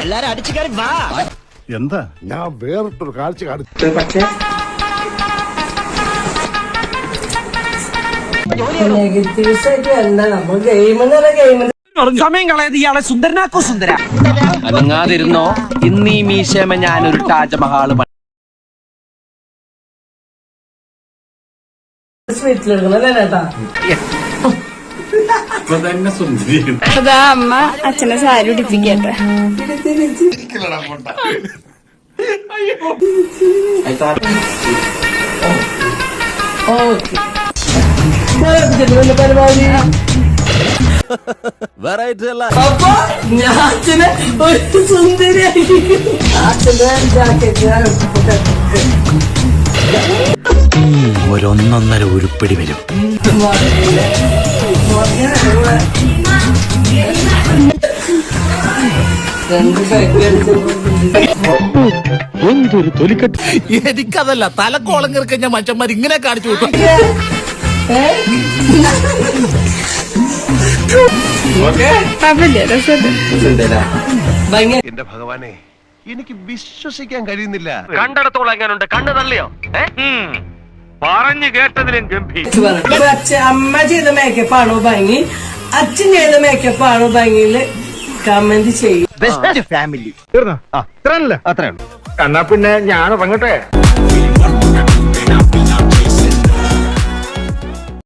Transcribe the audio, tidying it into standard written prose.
എല്ലാരും അടിച്ചു കയറി വാ. എന്താ ഞാൻ വേറിട്ടൊരു കാഴ്ച കാണിച്ചു. സമയം കളയത് ഇയാളെ സുന്ദരനാക്കോ സുന്ദര അനങ്ങാതിരുന്നോ. ഇന്നീ മീശമ ഞാനൊരു താജ്മഹാള് അതാ അമ്മ അച്ഛനെ സാരി ഉടിപ്പിക്കട്ടെ. പരിപാടി വെറൈറ്റി അല്ല. അപ്പൊ ഞാൻ അച്ഛനെ ഒരു സുന്ദരിയായിരിക്കും. അച്ഛന്റെ ജാക്കറ്റ് ഒരൊന്നൊന്നര ഉരുപ്പടി വരും. എന്തൊരു തൊലിക്കെട്ട്. എനിക്കതല്ല, തലക്കോളം കിറക്കഞ്ഞ മനുഷ്യന്മാർ ഇങ്ങനെ കാണിച്ചു വിട്ടു. എന്റെ ഭഗവാനെ, എനിക്ക് വിശ്വസിക്കാൻ കഴിയുന്നില്ല. കണ്ടിടത്തോളം എങ്ങനെയുണ്ട്? കണ്ണ് തള്ളിയോ? പറഞ്ഞു കേട്ടതിലും ഗംഭീരം. അമ്മ ചെയ്ത മേക്കപ്പാണോ ഭംഗി, അച്ഛൻ ചെയ്ത മേക്കപ്പാണോ ഭംഗിയില് കമന്റ് ചെയ്യും. Best family. അത്രേ ഉള്ളൂ. എന്നാ പിന്നെ ഞാൻ ഇറങ്ങട്ടെ.